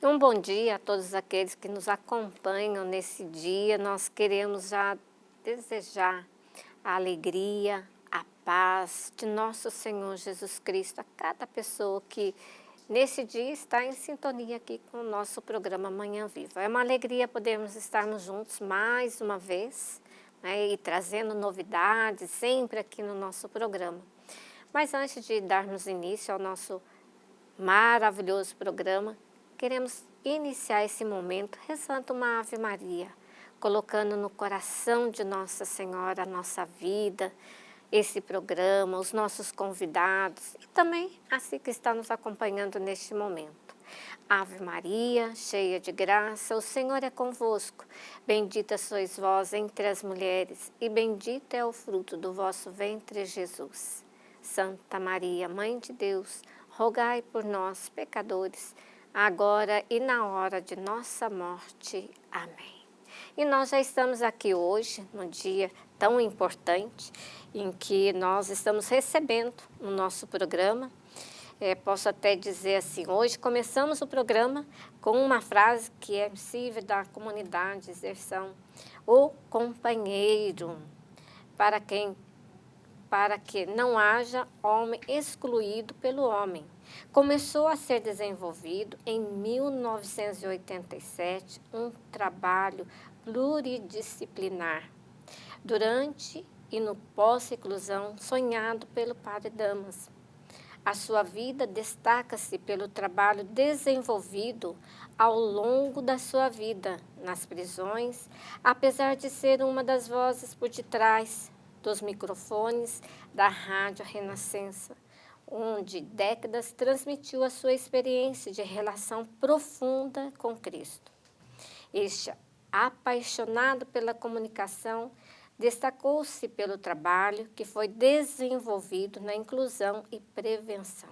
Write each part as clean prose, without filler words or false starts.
E um bom dia a todos aqueles que nos acompanham nesse dia. Nós queremos já desejar a alegria, a paz de nosso Senhor Jesus Cristo a cada pessoa que nesse dia está em sintonia aqui com o nosso programa Manhã Viva. É uma alegria podermos estarmos juntos mais uma vez, né, e trazendo novidades sempre aqui no nosso programa. Mas antes de darmos início ao nosso maravilhoso programa, queremos iniciar esse momento rezando uma Ave Maria, colocando no coração de Nossa Senhora a nossa vida, esse programa, os nossos convidados e também assim que está nos acompanhando neste momento. Ave Maria, cheia de graça, o Senhor é convosco. Bendita sois vós entre as mulheres e bendito é o fruto do vosso ventre, Jesus. Santa Maria, Mãe de Deus, rogai por nós, pecadores, agora e na hora de nossa morte. Amém. E nós já estamos aqui hoje, num dia tão importante, em que nós estamos recebendo no nosso programa. Posso até dizer assim, hoje começamos o programa com uma frase que é possível da comunidade Exerção: o companheiro, para que não haja homem excluído pelo homem. Começou a ser desenvolvido em 1987 um trabalho pluridisciplinar, durante e no pós-reclusão sonhado pelo padre Damas. A sua vida destaca-se pelo trabalho desenvolvido ao longo da sua vida nas prisões, apesar de ser uma das vozes por detrás dos microfones da Rádio Renascença, onde décadas transmitiu a sua experiência de relação profunda com Cristo. Este apaixonado pela comunicação, destacou-se pelo trabalho que foi desenvolvido na inclusão e prevenção.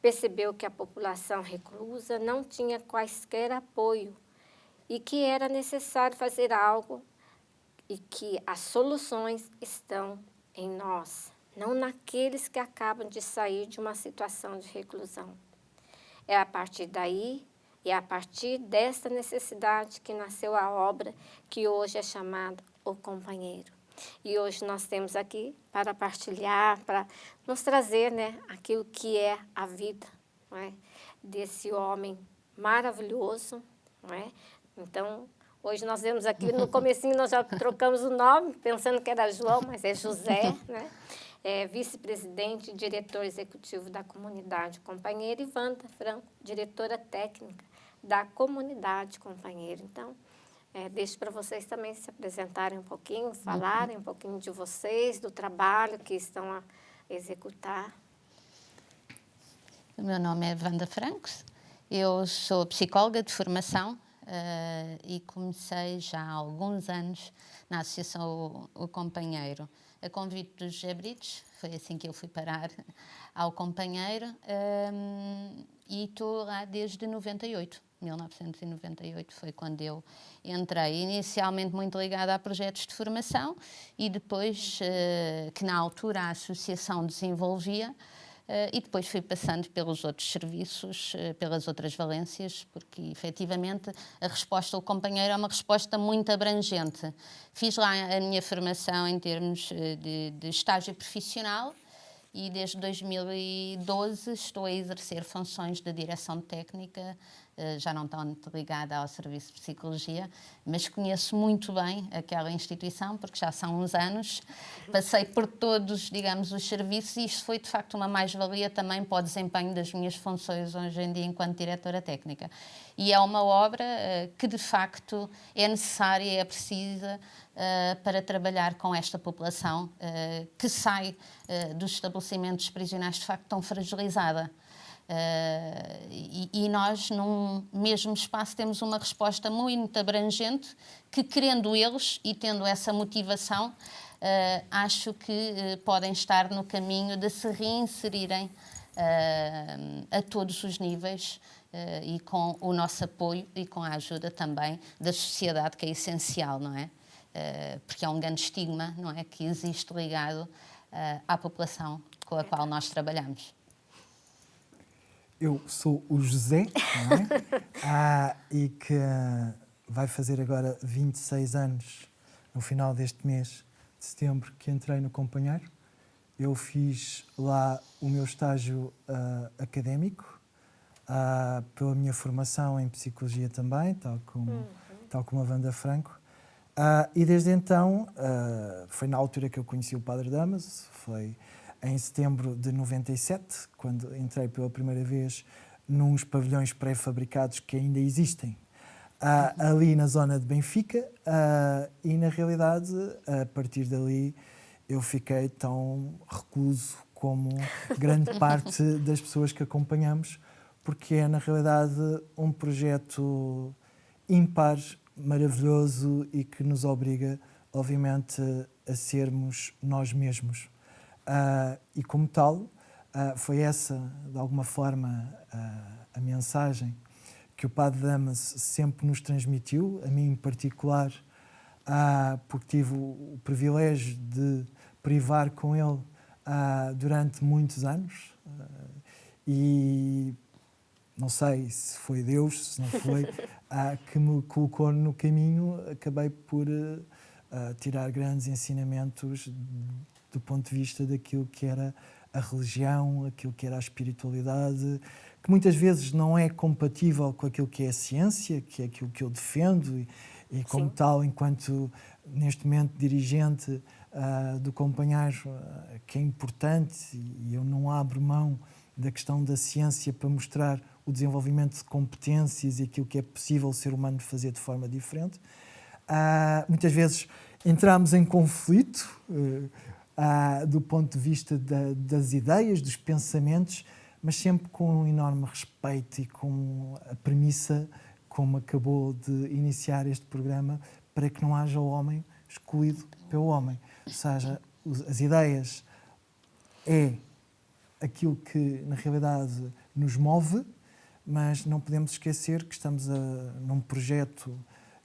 Percebeu que a população reclusa não tinha quaisquer apoio e que era necessário fazer algo e que as soluções estão em nós, não naqueles que acabam de sair de uma situação de reclusão. É a partir daí e a partir desta necessidade que nasceu a obra que hoje é chamada O Companheiro. E hoje nós temos aqui para partilhar, para nos trazer, né, aquilo que é a vida, não é, desse homem maravilhoso, não é? Então, hoje nós vemos aqui, no comecinho nós já trocamos o nome, pensando que era João, mas é José, né? É vice-presidente e diretor executivo da Comunidade Companheiro, e Wanda Franco, diretora técnica da Comunidade Companheiro. Então, deixo para vocês também se apresentarem um pouquinho, falarem um pouquinho de vocês, do trabalho que estão a executar. O meu nome é Wanda Francos, eu sou psicóloga de formação e comecei já há alguns anos na Associação O Companheiro, a convite do José Brites. Foi assim que eu fui parar ao Companheiro e estou lá desde 1998 foi quando eu entrei, inicialmente muito ligada a projetos de formação e depois, que na altura a associação desenvolvia, e depois fui passando pelos outros serviços, pelas outras valências, porque efetivamente a resposta ao companheiro é uma resposta muito abrangente. Fiz lá a minha formação em termos de estágio profissional e desde 2012 estou a exercer funções de direção técnica, já não tanto ligada ao Serviço de Psicologia, mas conheço muito bem aquela instituição, porque já são uns anos, passei por todos, digamos, os serviços e isto foi de facto uma mais-valia também para o desempenho das minhas funções hoje em dia enquanto diretora técnica. E é uma obra que de facto é necessária, é precisa para trabalhar com esta população que sai dos estabelecimentos prisionais de facto tão fragilizada. E nós, num mesmo espaço, temos uma resposta muito abrangente que, querendo eles e tendo essa motivação, acho que podem estar no caminho de se reinserirem a todos os níveis e com o nosso apoio e com a ajuda também da sociedade, que é essencial, não é? Porque é um grande estigma, não é, que existe ligado à população com a qual nós trabalhamos. eu sou o José, não é? E que vai fazer agora 26 anos no final deste mês de setembro que entrei no Companheiro. Eu fiz lá o meu estágio académico, pela minha formação em psicologia também, tal como a Wanda Franco. E desde então, foi na altura que eu conheci o Padre Damaso, foi em setembro de 97, quando entrei pela primeira vez nos pavilhões pré-fabricados que ainda existem, ali na zona de Benfica, e na realidade, a partir dali, eu fiquei tão recluso como grande parte das pessoas que acompanhamos, porque é, na realidade, um projeto ímpar, maravilhoso e que nos obriga, obviamente, a sermos nós mesmos. E como tal, foi essa, de alguma forma, a mensagem que o Padre Damaso sempre nos transmitiu, a mim em particular, porque tive o privilégio de privar com ele durante muitos anos, e não sei se foi Deus, se não foi, que me colocou no caminho. Acabei por tirar grandes ensinamentos do ponto de vista daquilo que era a religião, aquilo que era a espiritualidade, que muitas vezes não é compatível com aquilo que é a ciência, que é aquilo que eu defendo, e como tal, enquanto neste momento dirigente do Companheiro, que é importante, e eu não abro mão da questão da ciência para mostrar o desenvolvimento de competências e aquilo que é possível o ser humano fazer de forma diferente. Muitas vezes entramos em conflito do ponto de vista das ideias, dos pensamentos, mas sempre com um enorme respeito e com a premissa, como acabou de iniciar este programa, para que não haja o homem excluído pelo homem. Ou seja, as ideias é aquilo que, na realidade, nos move, mas não podemos esquecer que estamos num projeto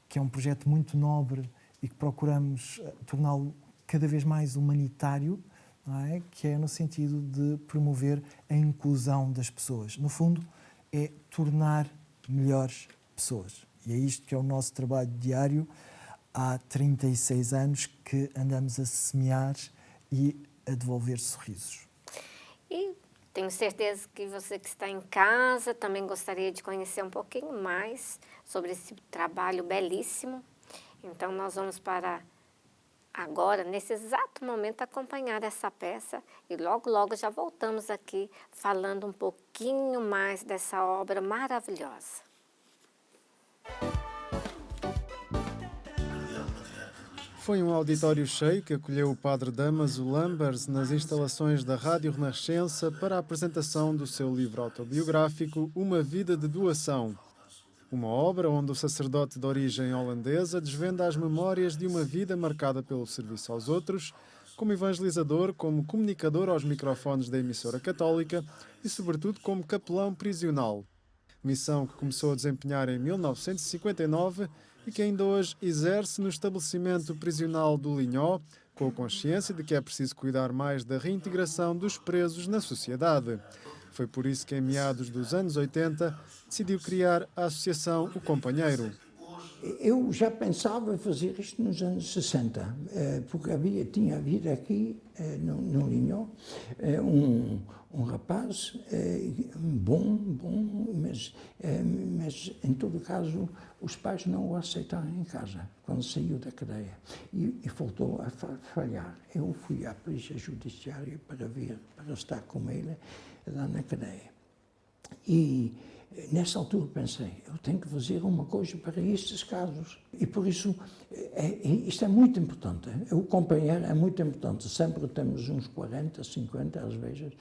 que é um projeto muito nobre e que procuramos torná-lo cada vez mais humanitário, não é? Que é no sentido de promover a inclusão das pessoas. No fundo, é tornar melhores pessoas. E é isto que é o nosso trabalho diário. Há 36 anos que andamos a semear e a devolver sorrisos. E tenho certeza que você que está em casa também gostaria de conhecer um pouquinho mais sobre esse trabalho belíssimo. Então, nós vamos para agora, nesse exato momento, acompanhar essa peça e logo, logo já voltamos aqui falando um pouquinho mais dessa obra maravilhosa. Foi um auditório cheio que acolheu o Padre Damaso Lambers nas instalações da Rádio Renascença para a apresentação do seu livro autobiográfico Uma Vida de Doação. Uma obra onde o sacerdote de origem holandesa desvenda as memórias de uma vida marcada pelo serviço aos outros, como evangelizador, como comunicador aos microfones da emissora católica e, sobretudo, como capelão prisional. Missão que começou a desempenhar em 1959 e que ainda hoje exerce no estabelecimento prisional do Linhó, com a consciência de que é preciso cuidar mais da reintegração dos presos na sociedade. Foi por isso que, em meados dos anos 80, decidiu criar a associação O Companheiro. Eu já pensava em fazer isto nos anos 60, porque tinha havido aqui, no Linhó, um rapaz bom, mas em todo caso os pais não o aceitaram em casa, quando saiu da cadeia, e voltou a falhar. Eu fui à polícia judiciária para estar com ele lá na cadeia. E nessa altura pensei, eu tenho que fazer uma coisa para estes casos. E por isso, isto é muito importante. O companheiro é muito importante. Sempre temos uns 40, 50, às vezes,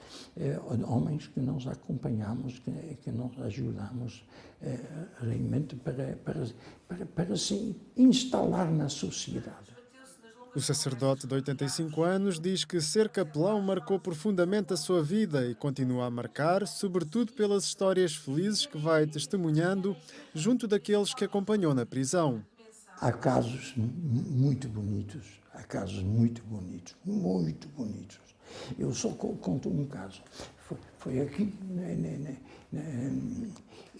homens que nós acompanhamos, que nós ajudamos realmente para se instalar na sociedade. O sacerdote de 85 anos diz que ser capelão marcou profundamente a sua vida e continua a marcar, sobretudo pelas histórias felizes que vai testemunhando junto daqueles que acompanhou na prisão. Há casos muito bonitos, muito bonitos. Eu só conto um caso. foi aqui,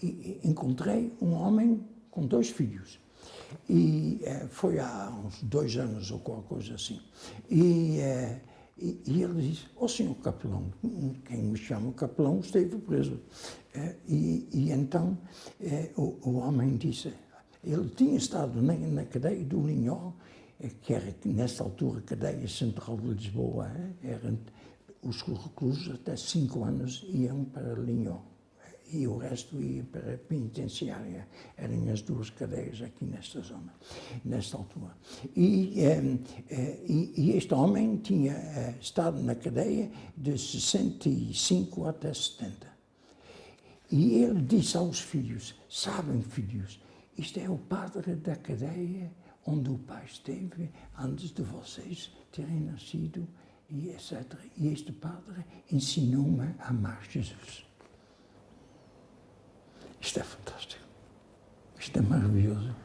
e encontrei um homem com 2 filhos. E foi há uns 2 anos ou qualquer coisa assim. E ele disse, senhor capelão, quem me chama capelão esteve preso. E então o homem disse, ele tinha estado na cadeia do Linhó, que era nessa altura a cadeia central de Lisboa, os reclusos até 5 anos iam para Linhó. E o resto ia para a penitenciária. Eram as 2 cadeias aqui nesta zona, nesta altura. E este homem tinha estado na cadeia de 65 até 70. E ele disse aos filhos, sabem filhos, isto é o padre da cadeia onde o pai esteve antes de vocês terem nascido, e etc. E este padre ensinou-me a amar Jesus. Isto é fantástico. Isto é maravilhoso.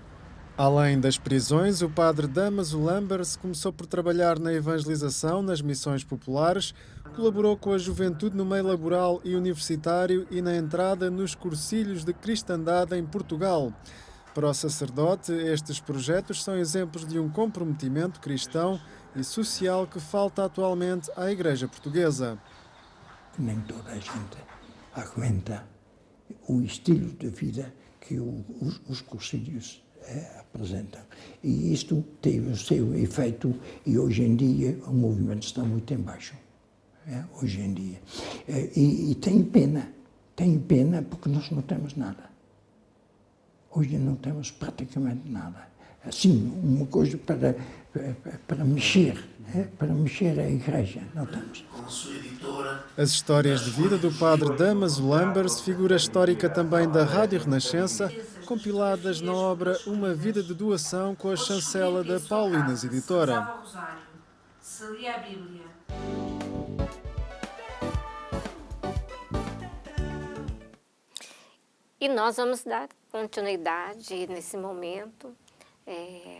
Além das prisões, o padre Damaso Lambers começou por trabalhar na evangelização, nas missões populares, colaborou com a juventude no meio laboral e universitário e na entrada nos cursilhos de cristandade em Portugal. Para o sacerdote, estes projetos são exemplos de um comprometimento cristão e social que falta atualmente à Igreja Portuguesa. Nem toda a gente aguenta o estilo de vida que os cursilhos apresentam. E isto teve o seu efeito e hoje em dia o movimento está muito em baixo. Hoje em dia. E tenho pena porque nós não temos nada. Hoje não temos praticamente nada. Assim, uma coisa para mexer a igreja, não temos. As histórias de vida do padre Damaso Lambers, figura histórica também da Rádio Renascença, compiladas na obra Uma Vida de Doação com a chancela da Paulinas Editora. Se lia a Bíblia. E nós vamos dar continuidade nesse momento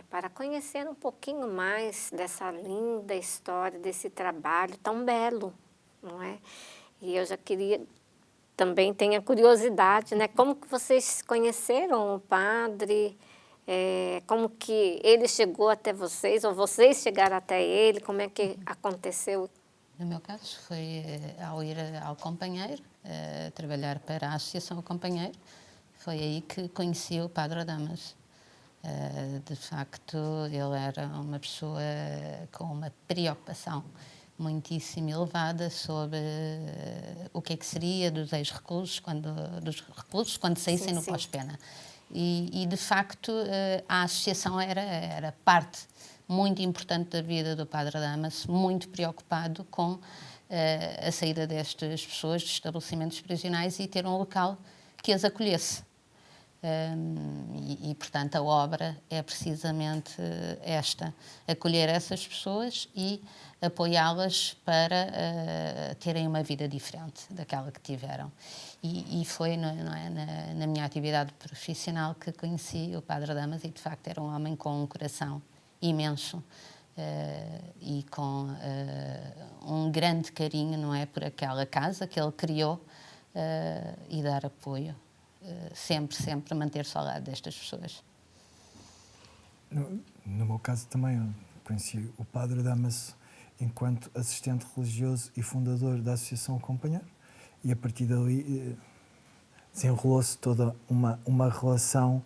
para conhecer um pouquinho mais dessa linda história, desse trabalho tão belo, não é? E eu já queria, também tenho a curiosidade, né? Como que vocês conheceram o padre? Como que ele chegou até vocês, ou vocês chegaram até ele? Como é que aconteceu? No meu caso, foi ao ir ao Companheiro, trabalhar para a Associação Companheiro, foi aí que conheci o padre Damaso. De facto, ele era uma pessoa com uma preocupação muitíssimo elevada sobre o que é que seria dos ex-reclusos quando saíssem no pós-pena. E, de facto, a associação era parte muito importante da vida do padre Damaso, muito preocupado com a saída destas pessoas dos estabelecimentos prisionais e ter um local que as acolhesse. Portanto, a obra é precisamente esta, acolher essas pessoas e apoiá-las para terem uma vida diferente daquela que tiveram. E foi na minha atividade profissional que conheci o padre Damaso e, de facto, era um homem com um coração imenso e com um grande carinho, não é, por aquela casa que ele criou e dar apoio. Sempre manter-se ao lado destas pessoas. No meu caso também, eu conheci o padre Damaso enquanto assistente religioso e fundador da Associação Companheiro, e a partir dali desenrolou-se toda uma relação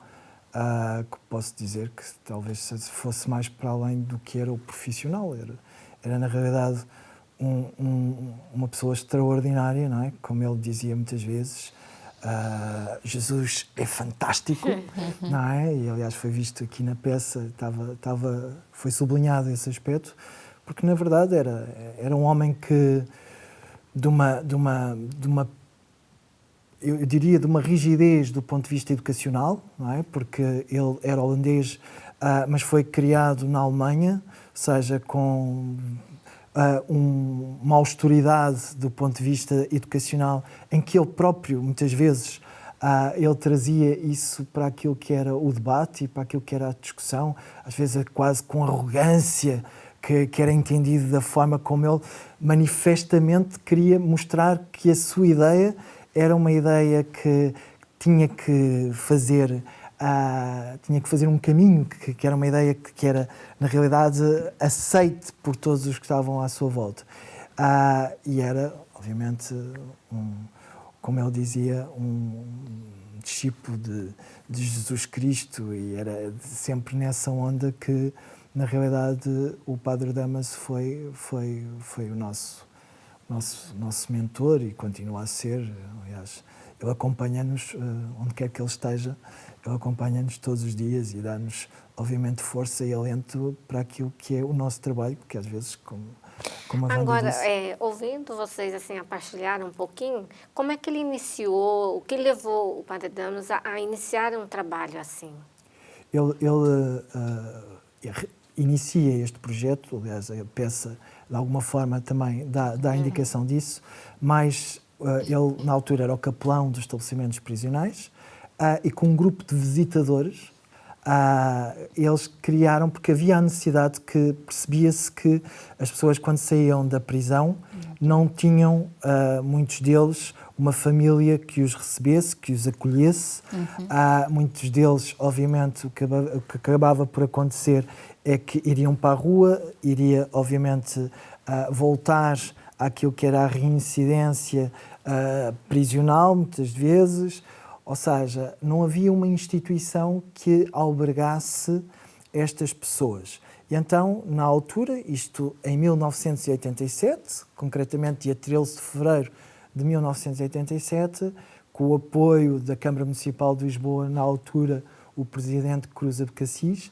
que posso dizer que talvez fosse mais para além do que era o profissional. Era na realidade uma pessoa extraordinária, não é? Como ele dizia muitas vezes, Jesus é fantástico, não é? E aliás foi visto aqui na peça, foi sublinhado esse aspecto, porque na verdade era um homem que eu diria de uma rigidez do ponto de vista educacional, não é? Porque ele era holandês, mas foi criado na Alemanha, ou seja, com uma austeridade do ponto de vista educacional, em que ele próprio, muitas vezes, ele trazia isso para aquilo que era o debate e para aquilo que era a discussão, às vezes quase com arrogância, que era entendido da forma como ele manifestamente queria mostrar que a sua ideia era uma ideia que tinha que fazer um caminho, que era uma ideia que era, na realidade, aceite por todos os que estavam à sua volta. E era, obviamente, como ele dizia, um discípulo de Jesus Cristo, e era sempre nessa onda que, na realidade, o Padre Damaso foi o nosso mentor e continua a ser. Aliás, ele acompanha-nos onde quer que ele esteja, ele acompanha-nos todos os dias e dá-nos, obviamente, força e alento para aquilo que é o nosso trabalho, porque às vezes, como a Wanda Agora, disse... ouvindo vocês assim, a partilhar um pouquinho, como é que ele iniciou, o que levou o Padre Damaso a iniciar um trabalho assim? Ele inicia este projeto, aliás, a peça, de alguma forma, também dá indicação disso, mas ele, na altura, era o capelão dos estabelecimentos prisionais e com um grupo de visitadores, eles criaram, porque havia a necessidade que percebia-se que as pessoas, quando saíam da prisão, não tinham, muitos deles, uma família que os recebesse, que os acolhesse. Muitos deles, obviamente, o que acabava por acontecer é que iriam para a rua, iria, obviamente, voltar àquilo que era a reincidência prisional, muitas vezes. Ou seja, não havia uma instituição que albergasse estas pessoas. E então, na altura, isto em 1987, concretamente dia 13 de fevereiro de 1987, com o apoio da Câmara Municipal de Lisboa, na altura, o presidente Cruz Abcacis,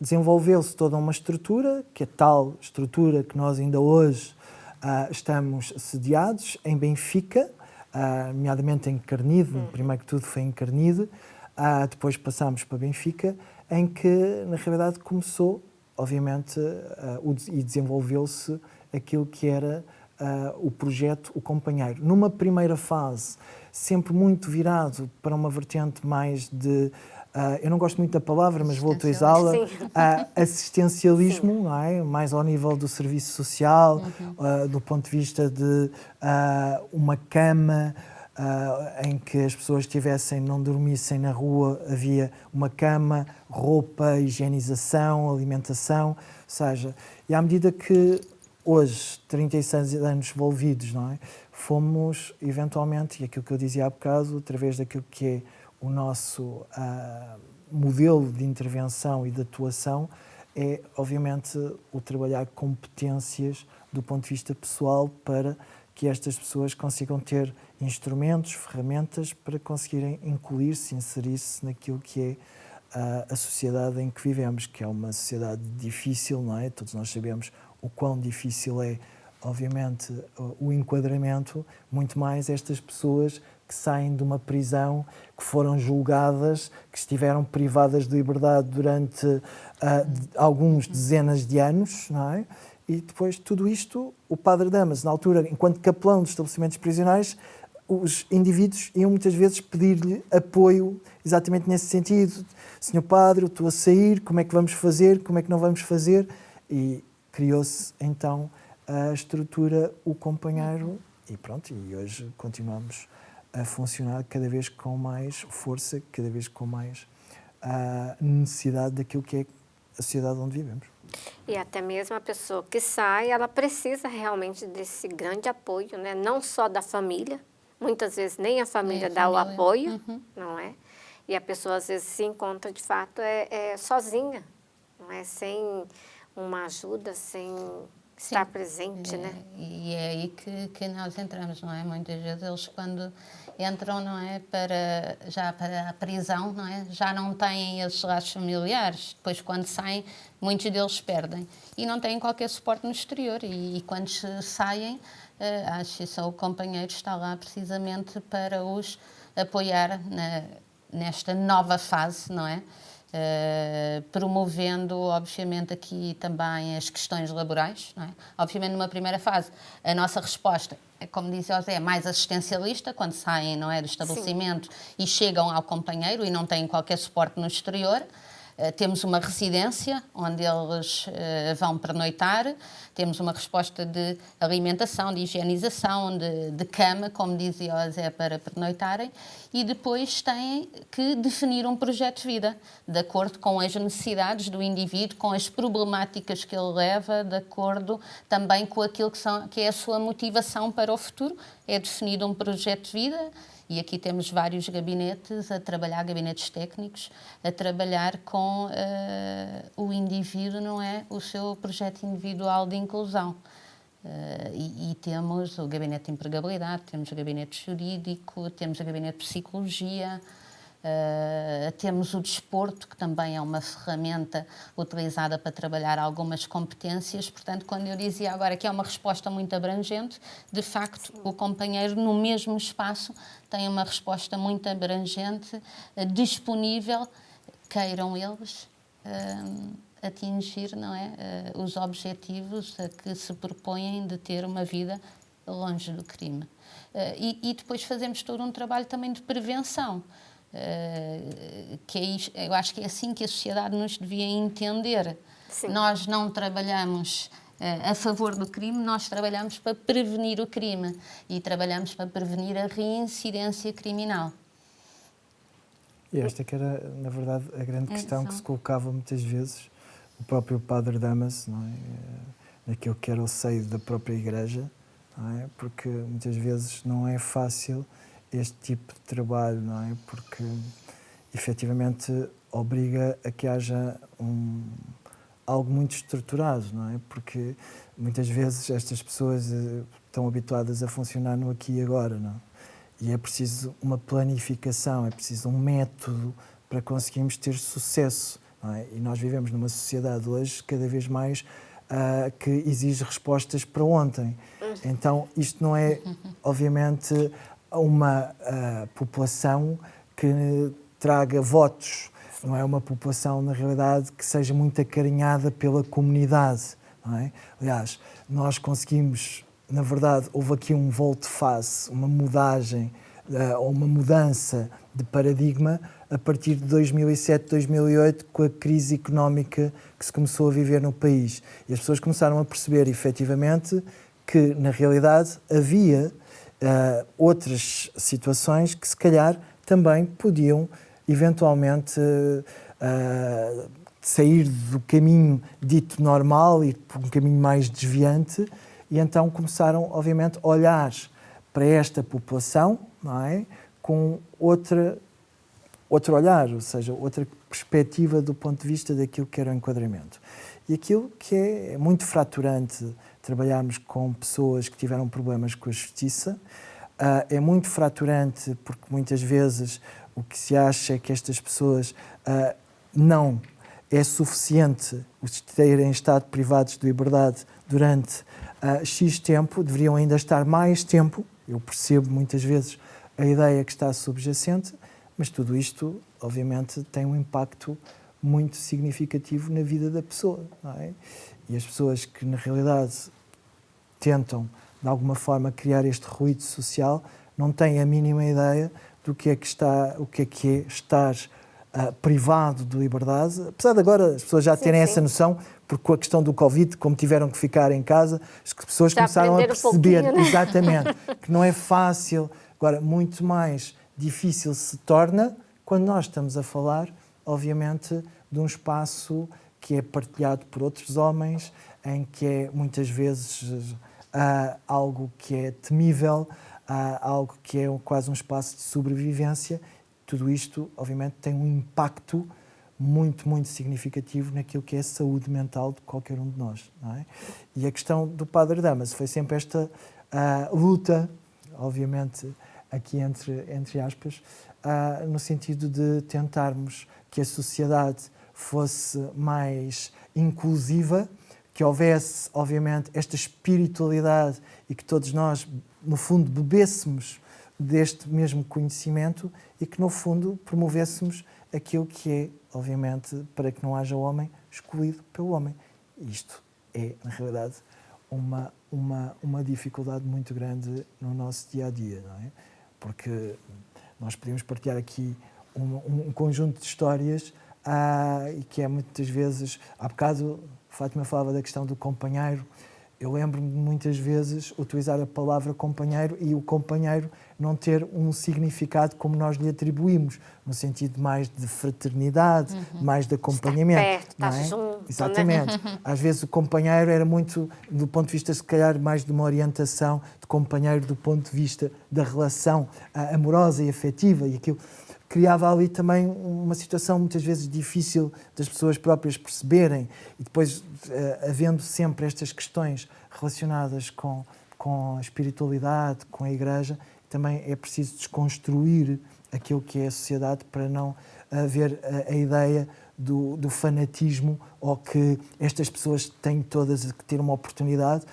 desenvolveu-se toda uma estrutura, que é tal estrutura que nós ainda hoje estamos sediados, em Benfica, nomeadamente em Carnide, primeiro que tudo foi em Carnide, depois passámos para Benfica, em que, na realidade, começou, obviamente, e desenvolveu-se aquilo que era o projeto O Companheiro. Numa primeira fase, sempre muito virado para uma vertente mais de... eu não gosto muito da palavra, mas vou utilizá-la. Assistencialismo, não é? Mais ao nível do serviço social, do ponto de vista de uma cama em que as pessoas não dormissem na rua, havia uma cama, roupa, higienização, alimentação, ou seja, e à medida que hoje, 36 anos envolvidos, não é? Fomos, eventualmente, e aquilo que eu dizia há bocado, através daquilo que é o nosso modelo de intervenção e de atuação, é, obviamente, o trabalhar competências do ponto de vista pessoal para que estas pessoas consigam ter instrumentos, ferramentas para conseguirem incluir-se, inserir-se naquilo que é a sociedade em que vivemos, que é uma sociedade difícil, não é? Todos nós sabemos o quão difícil é, obviamente, o enquadramento, muito mais estas pessoas que saem de uma prisão, que foram julgadas, que estiveram privadas de liberdade durante alguns dezenas de anos, não é? E depois tudo isto, o Padre Damaso, na altura, enquanto capelão dos estabelecimentos prisionais, os indivíduos iam muitas vezes pedir-lhe apoio exatamente nesse sentido. Senhor Padre, eu estou a sair, como é que vamos fazer, como é que não vamos fazer? E criou-se então a estrutura O Companheiro e pronto, e hoje continuamos a funcionar cada vez com mais força, cada vez com mais necessidade daquilo que é a sociedade onde vivemos. E até mesmo a pessoa que sai, ela precisa realmente desse grande apoio, né? Não só da família, muitas vezes nem a família dá o apoio, não é? E a pessoa às vezes se encontra de fato sozinha, não é? Sem uma ajuda, sem estar presente, né? E é aí que nós entramos, não é? Muitas vezes eles quando entram, não é, para a prisão, não é? Já não têm esses laços familiares. Depois quando saem, muitos deles perdem e não têm qualquer suporte no exterior e quando saem, a Associação O Companheiro está lá precisamente para os apoiar nesta nova fase, não é? Promovendo, obviamente, aqui também as questões laborais, não é? Obviamente, numa primeira fase, a nossa resposta é, como disse o José, é mais assistencialista, quando saem, não é, do estabelecimento e chegam ao companheiro e não têm qualquer suporte no exterior. Temos uma residência onde eles vão pernoitar, temos uma resposta de alimentação, de higienização, de cama, como dizia o Zé, para pernoitarem, e depois têm que definir um projeto de vida, de acordo com as necessidades do indivíduo, com as problemáticas que ele leva, de acordo também com aquilo que é a sua motivação para o futuro. É definido um projeto de vida. E aqui temos vários gabinetes a trabalhar, gabinetes técnicos, a trabalhar com o indivíduo, não é? O seu projeto individual de inclusão. E temos o gabinete de empregabilidade, temos o gabinete jurídico, temos o gabinete de psicologia, temos o desporto, que também é uma ferramenta utilizada para trabalhar algumas competências. Portanto, quando eu dizia agora que é uma resposta muito abrangente, de facto, o companheiro no mesmo espaço tem uma resposta muito abrangente, disponível, queiram eles atingir, não é, os objetivos a que se propõem de ter uma vida longe do crime. E depois fazemos todo um trabalho também de prevenção. Que é, eu acho que é assim que a sociedade nos devia entender. Sim. Nós não trabalhamos a favor do crime, nós trabalhamos para prevenir o crime e trabalhamos para prevenir a reincidência criminal. E esta que era, na verdade, a grande questão que se colocava muitas vezes o próprio Padre Damaso, não é? Naquilo que era o seio da própria Igreja, não é? Porque muitas vezes não é fácil este tipo de trabalho, não é? Porque efetivamente obriga a que haja algo muito estruturado, não é? Porque muitas vezes estas pessoas estão habituadas a funcionar no aqui e agora, não é? E é preciso uma planificação, é preciso um método para conseguirmos ter sucesso, não é? E nós vivemos numa sociedade hoje cada vez mais que exige respostas para ontem. Então isto não é, obviamente, uma população que traga votos, não é uma população, na realidade, que seja muito acarinhada pela comunidade, não é? Aliás, nós conseguimos, na verdade, houve aqui um volte-face, uma mudagem, ou uma mudança de paradigma a partir de 2007, 2008, com a crise económica que se começou a viver no país. E as pessoas começaram a perceber, efetivamente, que, na realidade, havia outras situações que se calhar também podiam eventualmente sair do caminho dito normal e por um caminho mais desviante, e então começaram, obviamente, a olhar para esta população, não é? Com outro olhar, ou seja, outra perspectiva do ponto de vista daquilo que era o enquadramento. E aquilo que é muito fraturante trabalharmos com pessoas que tiveram problemas com a justiça, é muito fraturante porque muitas vezes o que se acha é que estas pessoas não é suficiente os terem estado privados de liberdade durante X tempo, deveriam ainda estar mais tempo. Eu percebo muitas vezes a ideia que está subjacente, mas tudo isto, obviamente, tem um impacto muito significativo na vida da pessoa, não é? E as pessoas que, na realidade, tentam, de alguma forma, criar este ruído social, não têm a mínima ideia do que é estar privado de liberdade, apesar de agora as pessoas já terem essa noção, porque com a questão do Covid, como tiveram que ficar em casa, as pessoas já começaram a perceber, né? exatamente, que não é fácil. Agora, muito mais difícil se torna quando nós estamos a falar, obviamente, de um espaço que é partilhado por outros homens, em que é muitas vezes algo que é temível, algo que é quase um espaço de sobrevivência. Tudo isto, obviamente, tem um impacto muito, muito significativo naquilo que é a saúde mental de qualquer um de nós, não é? E a questão do Padre Damaso foi sempre esta luta, obviamente, aqui entre aspas, no sentido de tentarmos que a sociedade fosse mais inclusiva, que houvesse, obviamente, esta espiritualidade e que todos nós, no fundo, bebêssemos deste mesmo conhecimento e que, no fundo, promovêssemos aquilo que é, obviamente, para que não haja homem excluído pelo homem. Isto é, na realidade, uma dificuldade muito grande no nosso dia-a-dia, não é? Porque nós podemos partilhar aqui um conjunto de histórias e que é muitas vezes, há bocado a Fátima falava da questão do companheiro. Eu lembro-me de muitas vezes utilizar a palavra companheiro e o companheiro não ter um significado como nós lhe atribuímos, no sentido mais de fraternidade, mais de acompanhamento. Estar perto, não estar é? junto, Exatamente. né? Às vezes o companheiro era muito, do ponto de vista, se calhar, mais de uma orientação de companheiro do ponto de vista da relação amorosa e afetiva, e aquilo criava ali também uma situação muitas vezes difícil das pessoas próprias perceberem, e depois havendo sempre estas questões relacionadas com a espiritualidade, com a Igreja, também é preciso desconstruir aquilo que é a sociedade para não haver a ideia do fanatismo, ou que estas pessoas têm todas que ter uma oportunidade.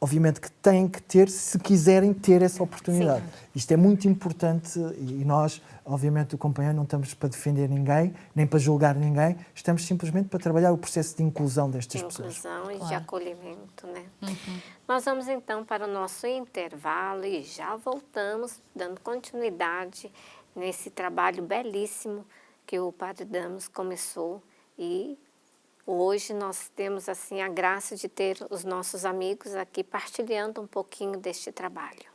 Obviamente que têm que ter, se quiserem ter essa oportunidade. Sim. Isto é muito importante, e nós, obviamente, o companheiro, não estamos para defender ninguém, nem para julgar ninguém, estamos simplesmente para trabalhar o processo de inclusão destas pessoas. De inclusão e de acolhimento, né? Nós vamos então para o nosso intervalo e já voltamos, dando continuidade nesse trabalho belíssimo que o Padre Damas começou, e hoje nós temos assim a graça de ter os nossos amigos aqui partilhando um pouquinho deste trabalho.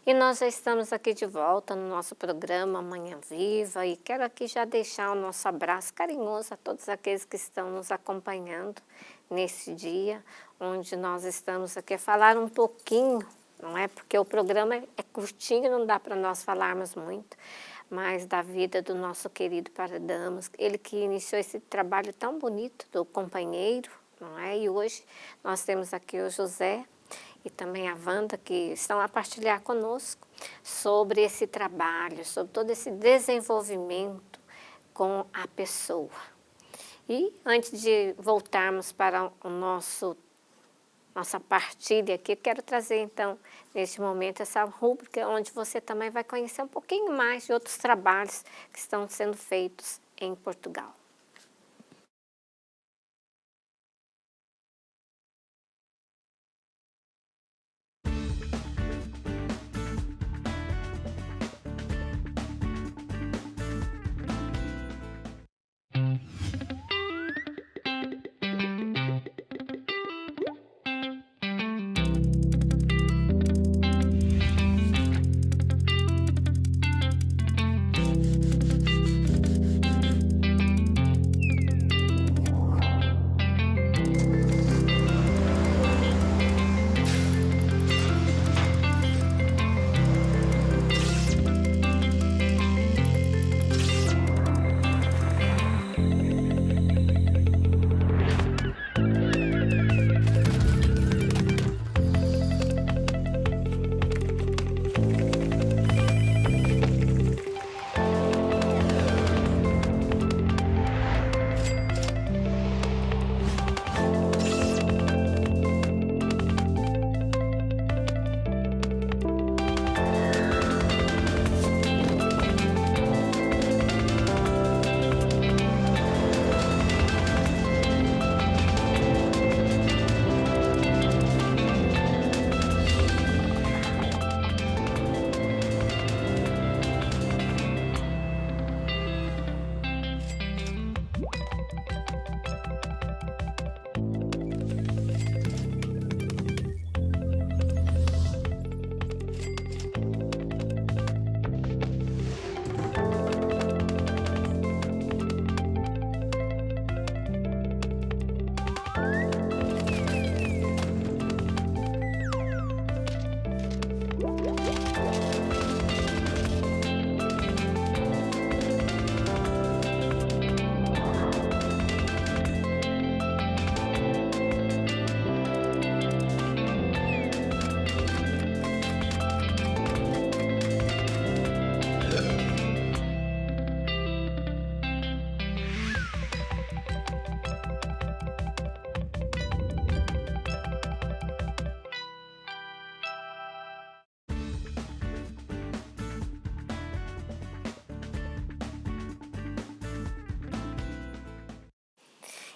E nós já estamos aqui de volta no nosso programa Manhã Viva, e quero aqui já deixar o nosso abraço carinhoso a todos aqueles que estão nos acompanhando nesse dia, onde nós estamos aqui a falar um pouquinho, não é? Porque o programa é curtinho, não dá para nós falarmos muito, mas da vida do nosso querido Padre Damas, ele que iniciou esse trabalho tão bonito do companheiro, não é? E hoje nós temos aqui o José e também a Wanda, que estão a partilhar conosco sobre esse trabalho, sobre todo esse desenvolvimento com a pessoa. E antes de voltarmos para o nossa partilha aqui, eu quero trazer então, neste momento, essa rúbrica onde você também vai conhecer um pouquinho mais de outros trabalhos que estão sendo feitos em Portugal.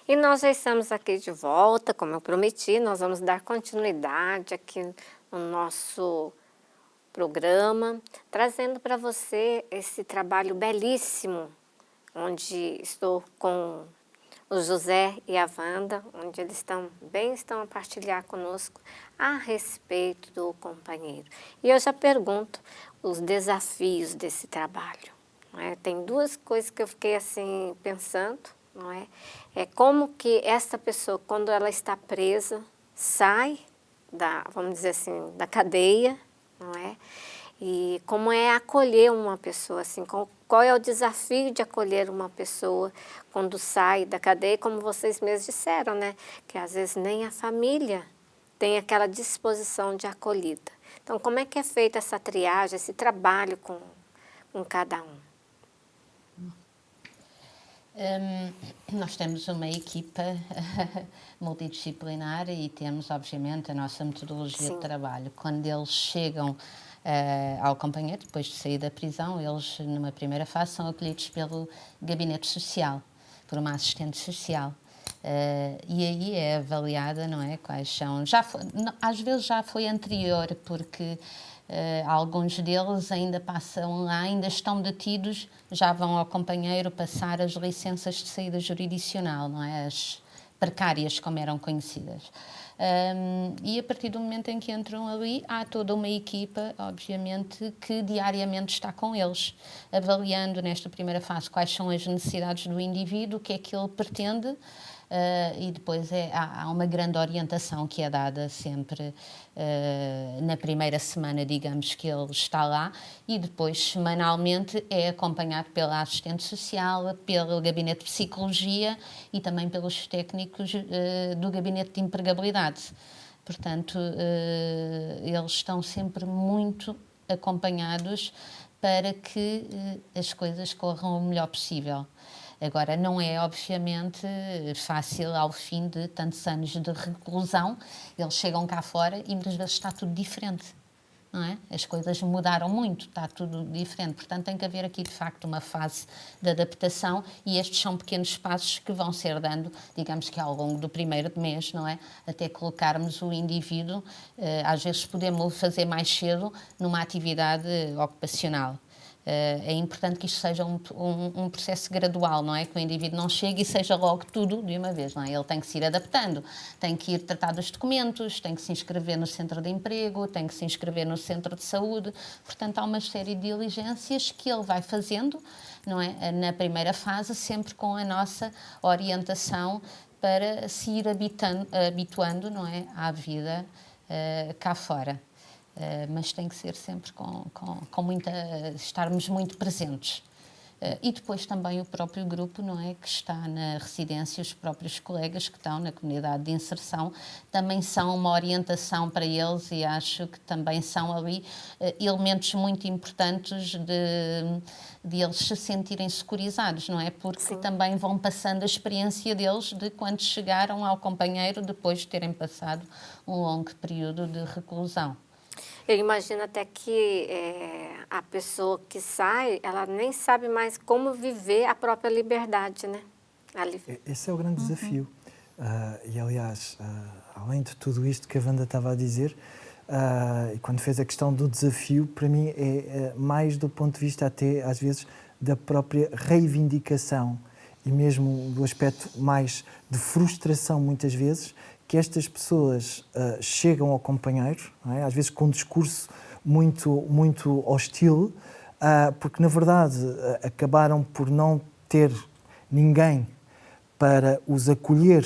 E nós já estamos aqui de volta, como eu prometi, nós vamos dar continuidade aqui no nosso programa, trazendo para você esse trabalho belíssimo, onde estou com o José e a Wanda, onde eles estão a partilhar conosco a respeito do companheiro. E eu já pergunto os desafios desse trabalho. Não é? Tem duas coisas que eu fiquei assim pensando, não é? É como que essa pessoa, quando ela está presa, sai vamos dizer assim, da cadeia, não é? E como é acolher uma pessoa assim, qual é o desafio de acolher uma pessoa quando sai da cadeia, como vocês mesmos disseram, né? Que às vezes nem a família tem aquela disposição de acolhida. Então, como é que é feita essa triagem, esse trabalho com cada um? Nós temos uma equipa multidisciplinar e temos, obviamente, a nossa metodologia de trabalho. Quando eles chegam ao companheiro, depois de sair da prisão, eles, numa primeira fase, são acolhidos pelo gabinete social, por uma assistente social. E aí é avaliada, não é? Quais são. Às vezes já foi anterior, porque alguns deles ainda passam lá, ainda estão detidos, já vão ao companheiro passar as licenças de saída jurisdicional, não é? As precárias, como eram conhecidas. E a partir do momento em que entram ali, há toda uma equipa, obviamente, que diariamente está com eles, avaliando nesta primeira fase quais são as necessidades do indivíduo, o que é que ele pretende, e depois há uma grande orientação que é dada sempre na primeira semana, digamos, que ele está lá, e depois semanalmente é acompanhado pela assistente social, pelo gabinete de psicologia e também pelos técnicos do gabinete de empregabilidade. Portanto, eles estão sempre muito acompanhados para que as coisas corram o melhor possível. Agora, não é, obviamente, fácil ao fim de tantos anos de reclusão. Eles chegam cá fora e muitas vezes está tudo diferente, não é? As coisas mudaram muito, está tudo diferente. Portanto, tem que haver aqui, de facto, uma fase de adaptação e estes são pequenos passos que vão ser dando, digamos que ao longo do primeiro mês, não é? Até colocarmos o indivíduo, às vezes podemos fazer mais cedo numa atividade ocupacional. É importante que isto seja um processo gradual, não é? Que o indivíduo não chegue e seja logo tudo de uma vez, não é? Ele tem que se ir adaptando, tem que ir tratar dos documentos, tem que se inscrever no centro de emprego, tem que se inscrever no centro de saúde. Portanto, há uma série de diligências que ele vai fazendo, não é? Na primeira fase, sempre com a nossa orientação para se ir habituando, não é? À vida cá fora. Mas tem que ser sempre com muita... estarmos muito presentes. E depois também o próprio grupo, não é, que está na residência, os próprios colegas que estão na comunidade de inserção, também são uma orientação para eles e acho que também são ali elementos muito importantes de eles se sentirem securizados, não é? Porque Sim. também vão passando a experiência deles de quando chegaram ao companheiro depois de terem passado um longo período de reclusão. Eu imagino até que a pessoa que sai, ela nem sabe mais como viver a própria liberdade, né? Esse é o grande desafio. E, aliás, além de tudo isto que a Wanda estava a dizer, e quando fez a questão do desafio, para mim é mais do ponto de vista até, às vezes, da própria reivindicação e mesmo do aspecto mais de frustração, muitas vezes, que estas pessoas chegam ao companheiro, não é? Às vezes com um discurso muito hostil, porque na verdade acabaram por não ter ninguém para os acolher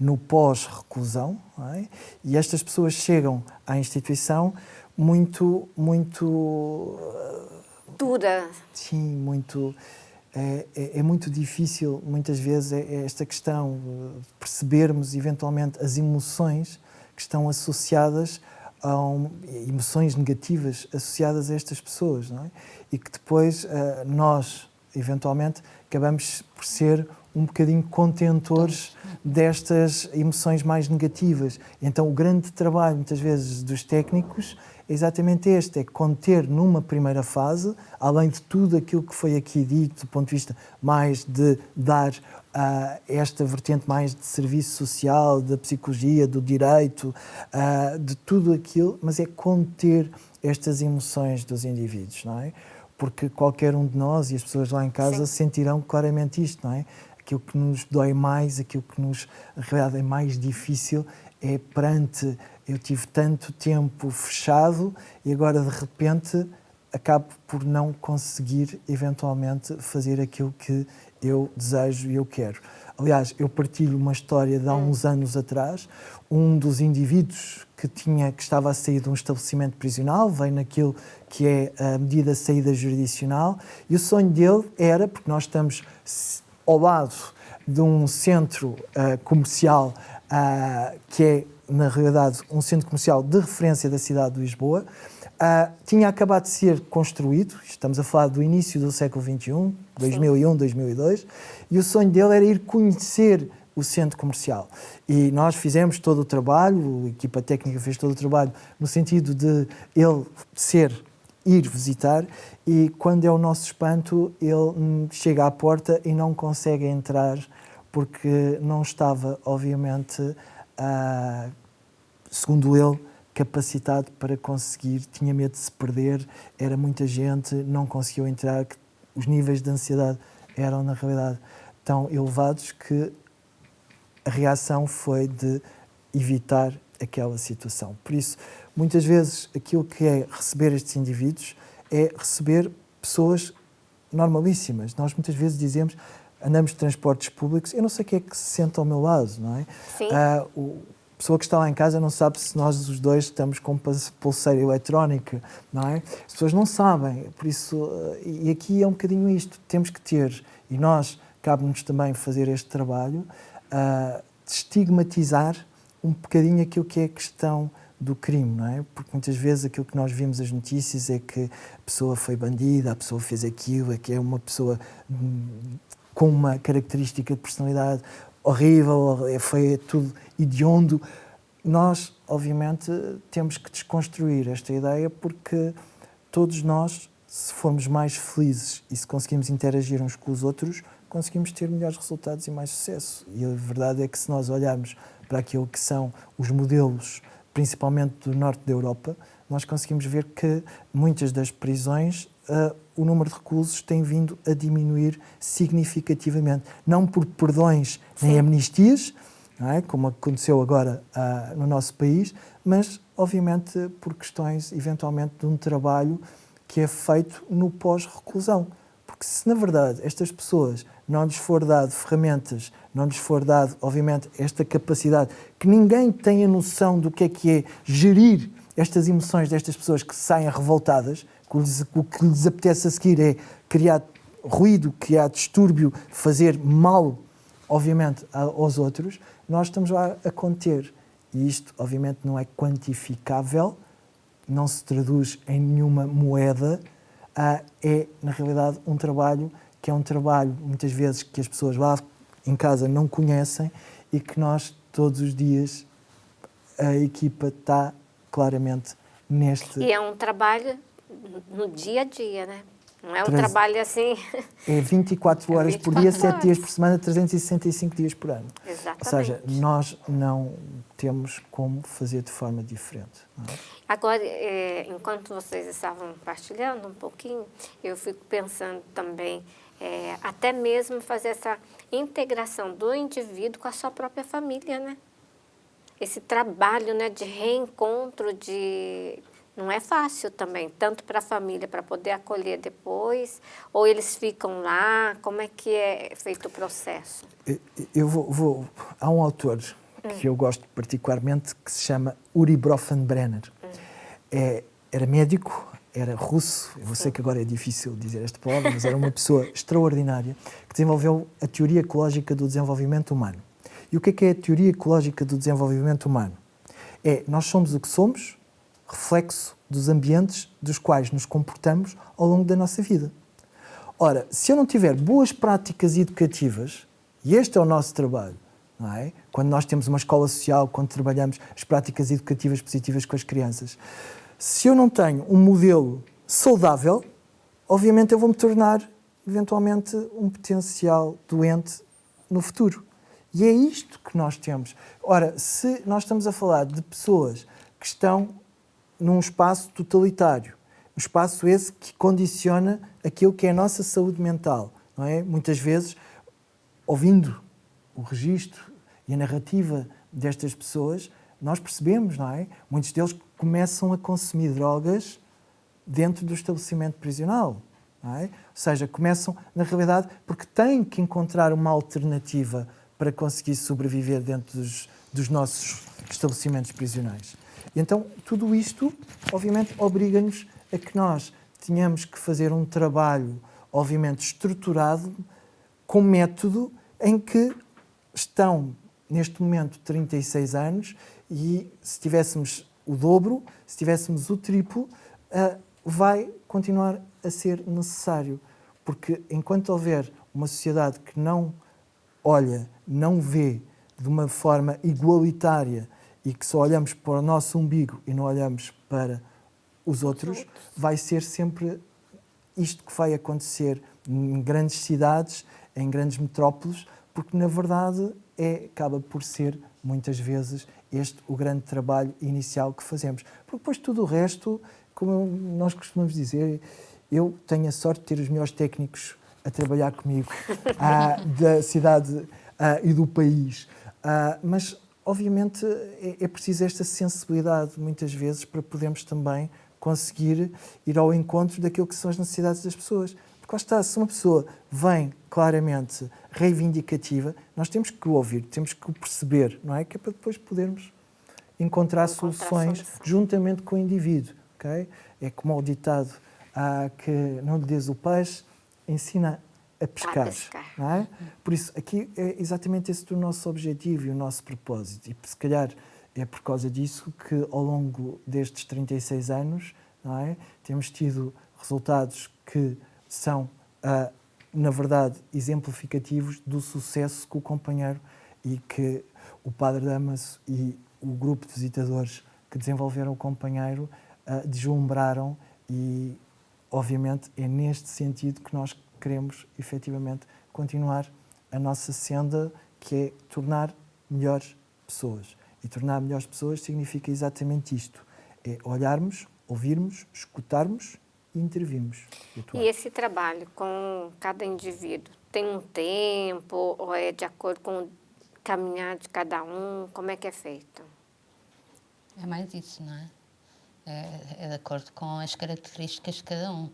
no pós-reclusão, não é? E estas pessoas chegam à instituição muito dura. Sim, muito... É muito difícil, muitas vezes, esta questão de percebermos, eventualmente, as emoções que estão associadas emoções negativas associadas a estas pessoas, não é? E que depois nós, eventualmente, acabamos por ser um bocadinho contentores destas emoções mais negativas. Então o grande trabalho, muitas vezes, dos técnicos é exatamente este, é conter numa primeira fase, além de tudo aquilo que foi aqui dito, do ponto de vista mais de dar esta vertente mais de serviço social, da psicologia, do direito, de tudo aquilo, mas é conter estas emoções dos indivíduos, não é? Porque qualquer um de nós e as pessoas lá em casa sentirão claramente isto, não é? Aquilo que nos dói mais, aquilo que nos, na realidade, é mais difícil é perante, eu tive tanto tempo fechado e agora de repente acabo por não conseguir eventualmente fazer aquilo que eu desejo e eu quero. Aliás, eu partilho uma história de há uns anos atrás. Um dos indivíduos que estava a sair de um estabelecimento prisional, veio naquilo que é a medida de saída jurisdicional, e o sonho dele era, porque nós estamos ao lado de um centro comercial que é, na realidade, um centro comercial de referência da cidade de Lisboa, tinha acabado de ser construído, estamos a falar do início do século XXI, 2001, 2002, e o sonho dele era ir conhecer o centro comercial. E nós fizemos todo o trabalho, a equipa técnica fez todo o trabalho, no sentido de ele ir visitar, e quando é o nosso espanto, ele chega à porta e não consegue entrar, porque não estava, obviamente, segundo ele, capacitado para conseguir, tinha medo de se perder, era muita gente, não conseguiu entrar, os níveis de ansiedade eram, na realidade, tão elevados que a reação foi de evitar aquela situação. Por isso, muitas vezes, aquilo que é receber estes indivíduos é receber pessoas normalíssimas. Nós muitas vezes dizemos, andamos de transportes públicos, eu não sei quem é que se senta ao meu lado, não é? Sim. A pessoa que está lá em casa não sabe se nós os dois estamos com pulseira eletrónica, não é? As pessoas não sabem, por isso, e aqui é um bocadinho isto, temos que ter, e nós, cabe-nos também fazer este trabalho, de estigmatizar um bocadinho aquilo que é a questão do crime, não é? Porque muitas vezes aquilo que nós vimos nas notícias é que a pessoa foi bandida, a pessoa fez aquilo, é que é uma pessoa com uma característica de personalidade horrível, foi tudo hediondo. Nós, obviamente, temos que desconstruir esta ideia, porque todos nós, se formos mais felizes e se conseguimos interagir uns com os outros, conseguimos ter melhores resultados e mais sucesso. E a verdade é que, se nós olharmos para aquilo que são os modelos, principalmente do norte da Europa, nós conseguimos ver que muitas das prisões, o número de reclusos tem vindo a diminuir significativamente. Não por perdões nem amnistias, não é? Como aconteceu agora no nosso país, mas, obviamente, por questões, eventualmente, de um trabalho que é feito no pós-reclusão. Porque se, na verdade, estas pessoas não lhes for dado ferramentas, não lhes for dado, obviamente, esta capacidade, que ninguém tem a noção do que é gerir estas emoções destas pessoas que saem revoltadas, o que lhes apetece a seguir é criar ruído, criar distúrbio, fazer mal, obviamente, aos outros, nós estamos lá a conter. E isto, obviamente, não é quantificável, não se traduz em nenhuma moeda, é, na realidade, um trabalho que é um trabalho, muitas vezes, que as pessoas lá em casa não conhecem e que nós, todos os dias, a equipa está claramente neste... E é um trabalho no dia a dia, né? Não é um trabalho assim... É 24 horas por dia, 7 dias por semana, 365 dias por ano. Exatamente. Ou seja, nós não temos como fazer de forma diferente. Não é? Agora, enquanto vocês estavam partilhando um pouquinho, eu fico pensando também, até mesmo fazer essa integração do indivíduo com a sua própria família, né? Esse trabalho, né, de reencontro, não é fácil também, tanto para a família, para poder acolher depois, ou eles ficam lá, como é que é feito o processo? Há um autor que eu gosto particularmente, que se chama Uri Bronfenbrenner. Era médico, era russo, eu sei que agora é difícil dizer esta palavra, mas era uma pessoa extraordinária, que desenvolveu a teoria ecológica do desenvolvimento humano. E o que é a teoria ecológica do desenvolvimento humano? Nós somos o que somos, reflexo dos ambientes dos quais nos comportamos ao longo da nossa vida. Ora, se eu não tiver boas práticas educativas, E este é o nosso trabalho, não é? Quando nós temos uma escola social, quando trabalhamos as práticas educativas positivas com as crianças. Se eu não tenho um modelo saudável, obviamente eu vou-me tornar, eventualmente, um potencial doente no futuro. E é isto que nós temos. Ora, se nós estamos a falar de pessoas que estão num espaço totalitário, um espaço esse que condiciona aquilo que é a nossa saúde mental, não é? Muitas vezes, ouvindo o registro e a narrativa destas pessoas, nós percebemos, não é? Muitos deles começam a consumir drogas dentro do estabelecimento prisional, não é? Ou seja, começam, na realidade, porque têm que encontrar uma alternativa para conseguir sobreviver dentro dos nossos estabelecimentos prisionais. E então, tudo isto, obviamente, obriga-nos a que nós tenhamos que fazer um trabalho, obviamente, estruturado, com método, em que estão, neste momento, 36 anos, e se tivéssemos o dobro, se tivéssemos o triplo, vai continuar a ser necessário. Porque enquanto houver uma sociedade que não olha, não vê de uma forma igualitária e que só olhamos para o nosso umbigo e não olhamos para os outros, vai ser sempre isto que vai acontecer em grandes cidades, em grandes metrópoles, porque na verdade acaba por ser, muitas vezes, este o grande trabalho inicial que fazemos. Porque depois tudo o resto, como nós costumamos dizer, eu tenho a sorte de ter os melhores técnicos a trabalhar comigo, da cidade e do país. Mas, obviamente, é preciso esta sensibilidade, muitas vezes, para podermos também conseguir ir ao encontro daquilo que são as necessidades das pessoas. Porque lá está, se uma pessoa vem claramente reivindicativa, nós temos que o ouvir, temos que o perceber, não é? Que é para depois podermos encontrar soluções juntamente com o indivíduo, ok? É como o ditado que não lhe des o peixe, ensina a pescar, não é? Por isso, aqui é exatamente esse o nosso objetivo e o nosso propósito. E se calhar é por causa disso que ao longo destes 36 anos, não é, temos tido resultados que são, na verdade, exemplificativos do sucesso que o companheiro e que o Padre Damaso e o grupo de visitadores que desenvolveram o companheiro deslumbraram e, obviamente, é neste sentido que nós queremos, efetivamente, continuar a nossa senda, que é tornar melhores pessoas. E tornar melhores pessoas significa exatamente isto. É olharmos, ouvirmos, escutarmos e intervirmos. E esse trabalho com cada indivíduo tem um tempo ou é de acordo com o caminhar de cada um? Como é que é feito? É mais isso, não é? É de acordo com as características de cada um.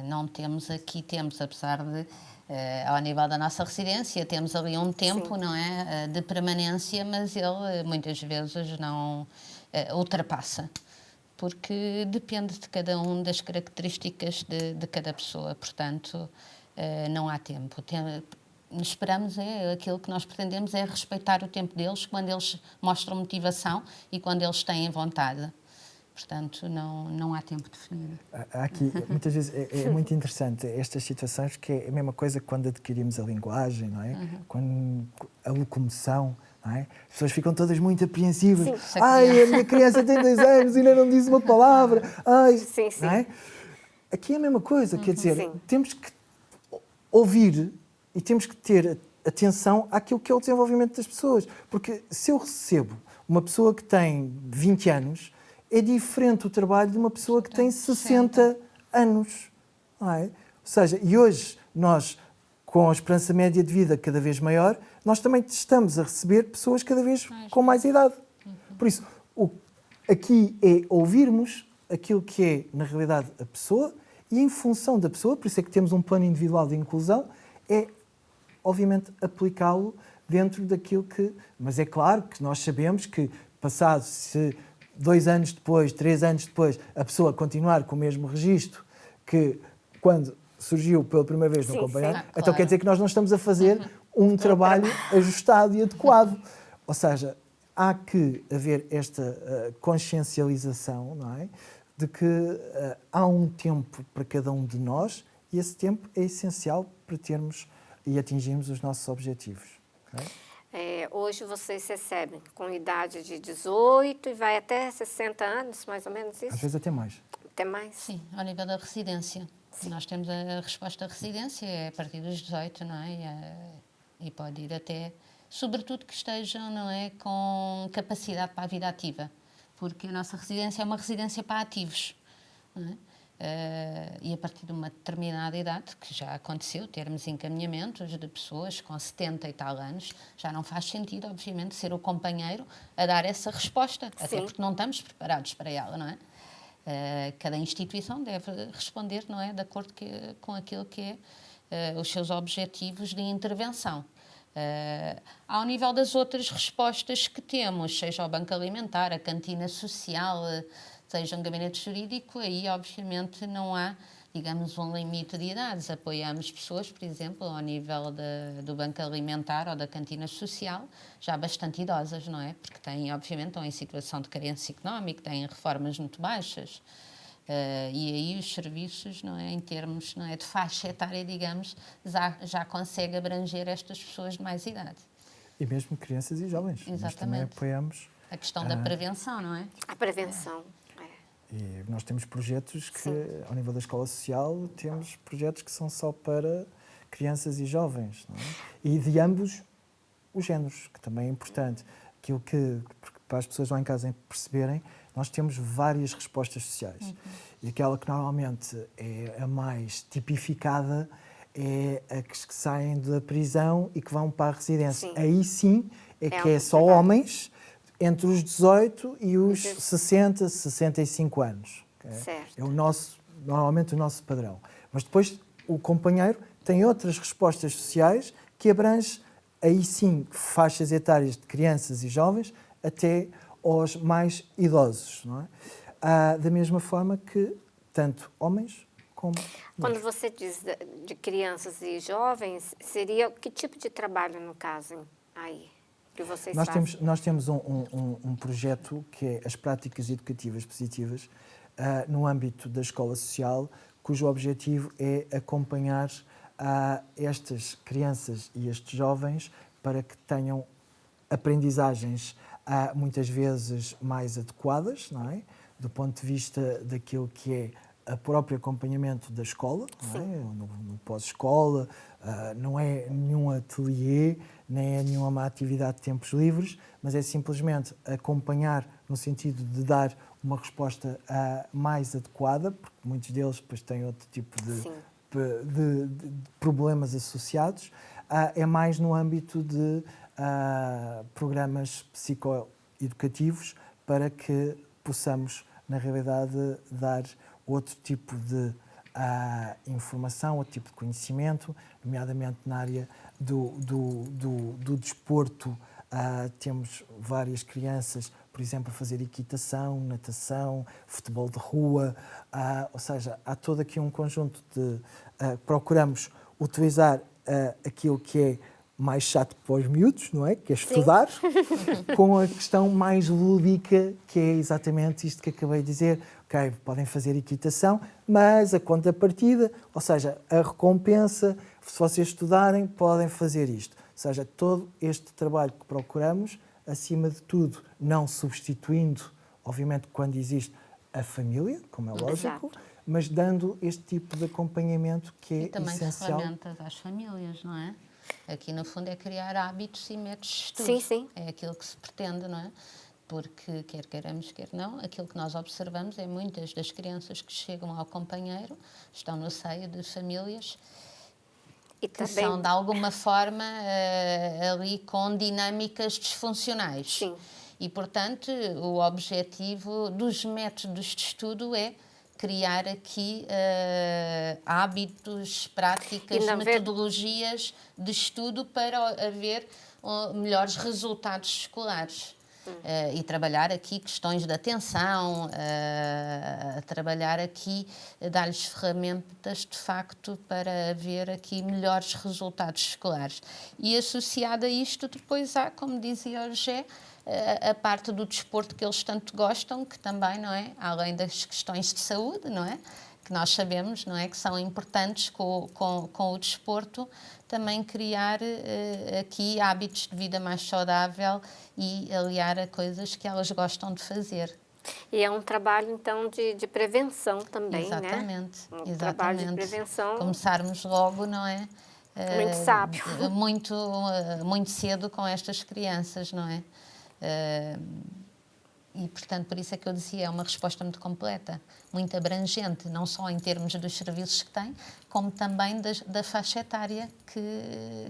Não temos aqui, apesar de, ao nível da nossa residência, temos ali um tempo, não é, de permanência, mas ele muitas vezes não ultrapassa, porque depende de cada um, das características de cada pessoa, portanto, não há tempo. Esperamos, aquilo que nós pretendemos é respeitar o tempo deles quando eles mostram motivação e quando eles têm vontade. Portanto, não há tempo definido. Aqui, muitas vezes, é muito interessante estas situações, que é a mesma coisa que quando adquirimos a linguagem, não é? Quando a locomoção, não é? As pessoas ficam todas muito apreensivas. Sim. Ai, a minha criança tem 2 anos e ainda não diz uma palavra. Ai, Sim. não é? Aqui é a mesma coisa, quer dizer, Sim. temos que ouvir e temos que ter atenção àquilo que é o desenvolvimento das pessoas. Porque se eu recebo uma pessoa que tem 20 anos, é diferente o trabalho de uma pessoa que tem 60 anos. Não é? Ou seja, e hoje nós, com a esperança média de vida cada vez maior, nós também estamos a receber pessoas cada vez com mais idade. Por isso, aqui é ouvirmos aquilo que é, na realidade, a pessoa, e em função da pessoa, por isso é que temos um plano individual de inclusão, é, obviamente, aplicá-lo dentro daquilo que... Mas é claro que nós sabemos que, passado, se 2 anos depois, 3 anos depois, a pessoa continuar com o mesmo registro que quando surgiu pela primeira vez no companheiro, então claro. quer dizer que nós não estamos a fazer um trabalho ajustado e adequado. Ou seja, há que haver esta consciencialização, não é? De que há um tempo para cada um de nós e esse tempo é essencial para termos e atingirmos os nossos objetivos. Ok? Hoje vocês recebem com idade de 18 e vai até 60 anos, mais ou menos Às isso? vezes até mais. Até mais? Sim, ao nível da residência. Nós temos a resposta à residência, é a partir dos 18, não é? E pode ir até, sobretudo que estejam, não é, com capacidade para a vida ativa, porque a nossa residência é uma residência para ativos, não é? E a partir de uma determinada idade, que já aconteceu, termos encaminhamentos de pessoas com 70 e tal anos, já não faz sentido, obviamente, ser o companheiro a dar essa resposta, até Sim. porque não estamos preparados para ela, não é? Cada instituição deve responder, não é, de acordo com aquilo que é os seus objetivos de intervenção. Ao nível das outras respostas que temos, seja o banco alimentar, a cantina social, seja um gabinete jurídico, aí obviamente não há, digamos, um limite de idades. Apoiamos pessoas, por exemplo, ao nível do banco alimentar ou da cantina social, já bastante idosas, não é? Porque têm, obviamente, estão em situação de carência económica, têm reformas muito baixas. E aí os serviços, não é, em termos, não é, de faixa etária, digamos, já consegue abranger estas pessoas de mais idade. E mesmo crianças e jovens. Nós também Exatamente. apoiamos. A questão da prevenção, não é? A prevenção. E nós temos projetos que, Sim. ao nível da escola social, temos projetos que são só para crianças e jovens. Não é? E de ambos os géneros, que também é importante. Aquilo que, para as pessoas lá em casa perceberem, nós temos várias respostas sociais. E aquela que normalmente é a mais tipificada é a que saem da prisão e que vão para a residência. Sim. Aí sim é que é só verdade. homens entre os 18 e os 60, 65 anos. Okay? Certo. É normalmente o nosso padrão. Mas depois o companheiro tem outras respostas sociais que abrange, aí sim, faixas etárias de crianças e jovens até aos mais idosos. Não é? Da mesma forma que tanto homens como Quando você diz de crianças e jovens, seria que tipo de trabalho, no caso, aí, que vocês fazem? Nós temos um projeto que é as práticas educativas positivas no âmbito da escola social, cujo objetivo é acompanhar estas crianças e estes jovens para que tenham aprendizagens muitas vezes mais adequadas, não é? Do ponto de vista daquilo que é o próprio acompanhamento da escola, não é? No pós-escola, não é nenhum ateliê, nem é nenhuma atividade de tempos livres, mas é simplesmente acompanhar no sentido de dar uma resposta mais adequada, porque muitos deles depois têm outro tipo de problemas associados, é mais no âmbito de programas psicoeducativos para que possamos, na realidade, dar outro tipo de informação, outro tipo de conhecimento, nomeadamente na área do desporto. Temos várias crianças, por exemplo, a fazer equitação, natação, futebol de rua, ou seja, há todo aqui um conjunto de... procuramos utilizar aquilo que é mais chato para os miúdos, não é? Que é estudar, com a questão mais lúdica, que é exatamente isto que acabei de dizer. Ok, podem fazer equitação, mas a contrapartida, ou seja, a recompensa, se vocês estudarem, podem fazer isto. Ou seja, todo este trabalho que procuramos, acima de tudo, não substituindo, obviamente, quando existe a família, como é lógico, mas dando este tipo de acompanhamento que é também essencial. ferramentas às famílias, não é? Aqui, no fundo, é criar hábitos e métodos de estudo. Sim, sim. É aquilo que se pretende, não é? Porque, quer queiramos, quer não, aquilo que nós observamos é muitas das crianças que chegam ao companheiro estão no seio de famílias E que também, são, de alguma forma, ali com dinâmicas disfuncionais. Sim. E, portanto, o objetivo dos métodos de estudo é criar aqui hábitos, práticas, metodologias de estudo para haver melhores resultados escolares. E trabalhar aqui questões de atenção, trabalhar aqui, dar-lhes ferramentas de facto para haver aqui melhores resultados escolares. E associado a isto depois há, como dizia o José, a parte do desporto que eles tanto gostam, que também, não é? Além das questões de saúde, não é? que nós sabemos, não é, que são importantes com o desporto, também criar aqui hábitos de vida mais saudável e aliar a coisas que elas gostam de fazer. E é um trabalho, então, de prevenção também, Exatamente, né? exatamente. Trabalho de prevenção. Começarmos logo, não é? Muito sábio. Muito cedo com estas crianças, não é? E, portanto, por isso é que eu dizia, é uma resposta muito completa, muito abrangente, não só em termos dos serviços que tem, como também da faixa etária,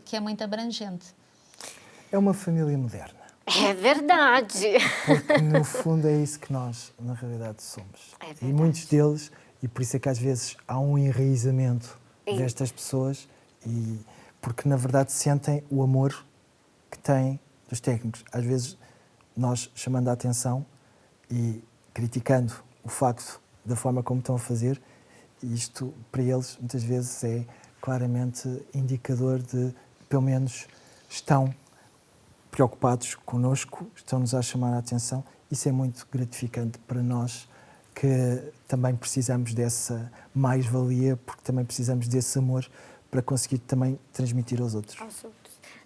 que é muito abrangente. É uma família moderna. É verdade. Porque, no fundo, é isso que nós, na realidade, somos. É E verdade. muitos deles, e por isso é que às vezes há um enraizamento destas pessoas, porque, na verdade, sentem o amor que têm dos técnicos. Às vezes, nós chamando a atenção e criticando o facto da forma como estão a fazer, isto, para eles, muitas vezes é claramente indicador de, pelo menos, estão preocupados connosco, estão-nos a chamar a atenção. Isso é muito gratificante para nós, que também precisamos dessa mais-valia, porque também precisamos desse amor para conseguir também transmitir aos outros.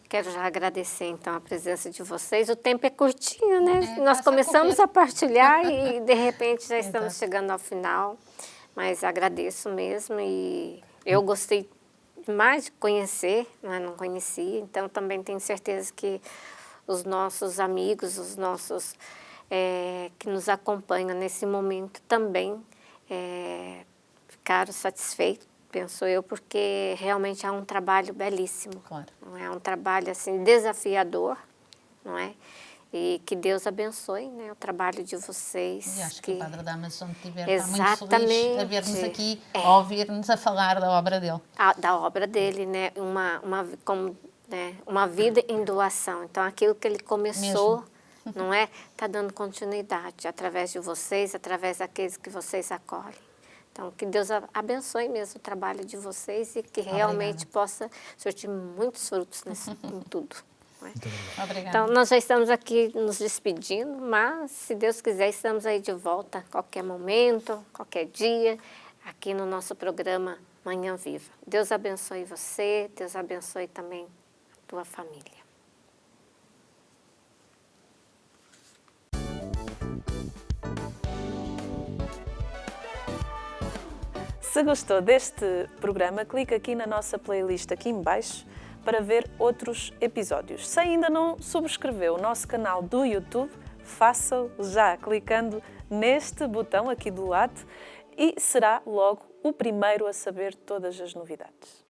Quero já agradecer, então, a presença de vocês. O tempo é curtinho, né? É, nós começamos a partilhar e, de repente, já estamos Exato. chegando ao final. Mas agradeço mesmo e eu gostei mais de conhecer, mas não conhecia. Então, também tenho certeza que os nossos amigos, os nossos que nos acompanham nesse momento também ficaram satisfeitos, penso eu, porque realmente é um trabalho belíssimo. Claro. Não é um trabalho assim desafiador, não é? E que Deus abençoe, né, o trabalho de vocês. E acho que o Padre Damas, onde estiver, Exatamente. está muito feliz a ver-nos aqui, a ouvir-nos a falar da obra dele. Da obra dele, né? Uma vida em doação. Então, aquilo que ele começou, não é? Está dando continuidade através de vocês, através daqueles que vocês acolhem. Então, que Deus abençoe mesmo o trabalho de vocês e que realmente possa surtir muitos frutos em tudo. Não é? Obrigada. Então, nós já estamos aqui nos despedindo, mas, se Deus quiser, estamos aí de volta a qualquer momento, qualquer dia, aqui no nosso programa Manhã Viva. Deus abençoe você, Deus abençoe também a tua família. Se gostou deste programa, clique aqui na nossa playlist aqui em baixo para ver outros episódios. Se ainda não subscreveu o nosso canal do YouTube, faça-o já clicando neste botão aqui do lado e será logo o primeiro a saber todas as novidades.